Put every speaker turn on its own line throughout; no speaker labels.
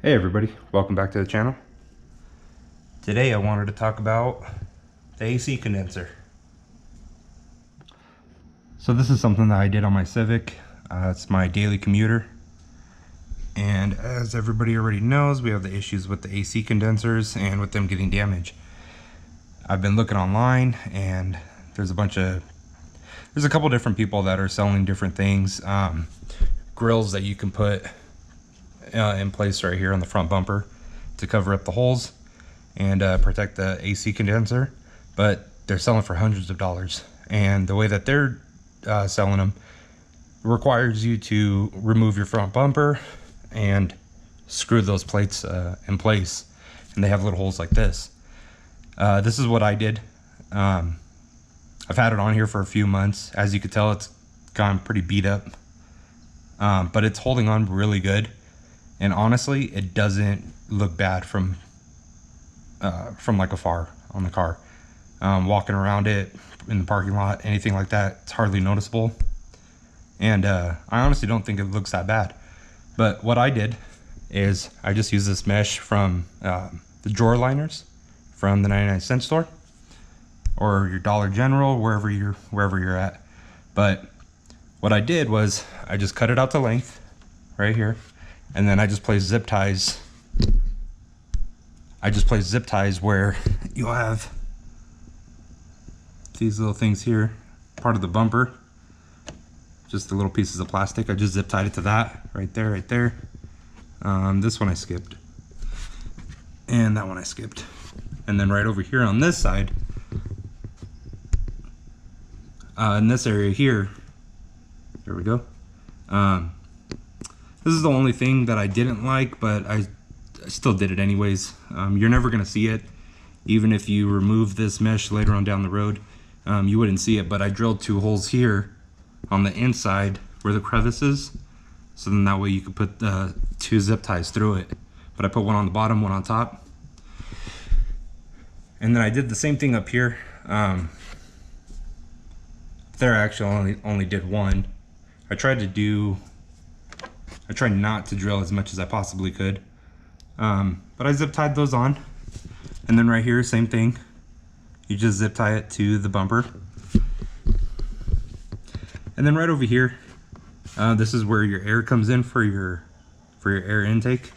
Hey everybody, welcome back to the channel. Today I wanted to talk about the AC condenser. So this is something that I did on my Civic. It's my daily commuter. And as everybody already knows, we have the issues with the AC condensers and with them getting damaged. I've been looking online and there's a couple different people that are selling different things. Grills that you can put in place right here on the front bumper to cover up the holes and protect the AC condenser, but they're selling for hundreds of dollars, and the way that they're selling them requires you to remove your front bumper and screw those plates in place, and they have little holes like this. This is what I did. I've had it on here for a few months. As you can tell, it's gotten pretty beat up, but it's holding on really good. And honestly, it doesn't look bad from like afar on the car. Walking around it in the parking lot, anything like that, it's hardly noticeable. And I honestly don't think it looks that bad. But what I did is I just used this mesh from the drawer liners from the 99-cent store or your Dollar General, wherever you're at. But what I did was I just cut it out to length right here. And then I just place zip ties. Where you'll have these little things here, part of the bumper, just the little pieces of plastic. I just zip tied it to that right there. This one I skipped, and that one I skipped. And then right over here on this side, in this area here, there we go. This is the only thing that I didn't like, but I still did it anyways. You're never gonna see it. Even if you remove this mesh later on down the road, you wouldn't see it, but I drilled 2 holes here on the inside where the crevice is. So then that way you could put 2 zip ties through it. But I put one on the bottom, one on top. And then I did the same thing up here. There I actually only did one. I tried not to drill as much as I possibly could, but I zip tied those on. And then right here, same thing. You just zip tie it to the bumper. And then right over here, this is where your air comes in for your air intake.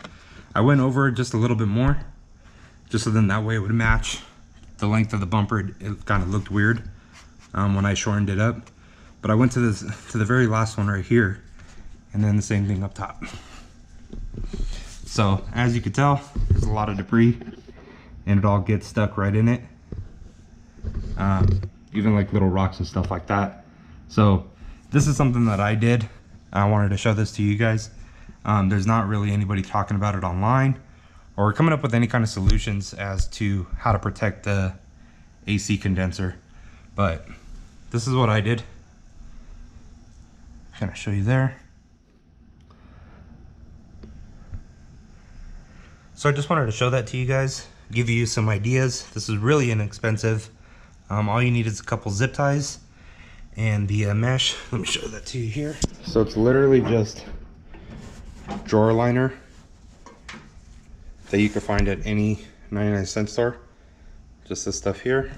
I went over it just a little bit more, just so then that way it would match the length of the bumper. It kind of looked weird when I shortened it up. But I went to the very last one right here, and then the same thing up top. So as you can tell, there's a lot of debris and it all gets stuck right in it. Even like little rocks and stuff like that. So this is something that I did. I wanted to show this to you guys. There's not really anybody talking about it online or coming up with any kind of solutions as to how to protect the AC condenser. But this is what I did. I'm gonna show you there. So I just wanted to show that to you guys, give you some ideas. This is really inexpensive. All you need is a couple zip ties and the mesh. Let me show that to you here. So it's literally just drawer liner that you can find at any 99-cent store. Just this stuff here.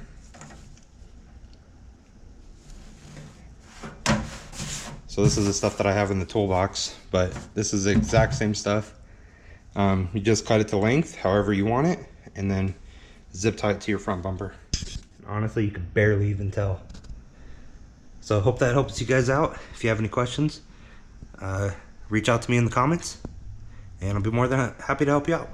So this is the stuff that I have in the toolbox, but this is the exact same stuff. You just cut it to length, however you want it, and then zip tie it to your front bumper. Honestly, you could barely even tell. So I hope that helps you guys out. If you have any questions, reach out to me in the comments, and I'll be more than happy to help you out.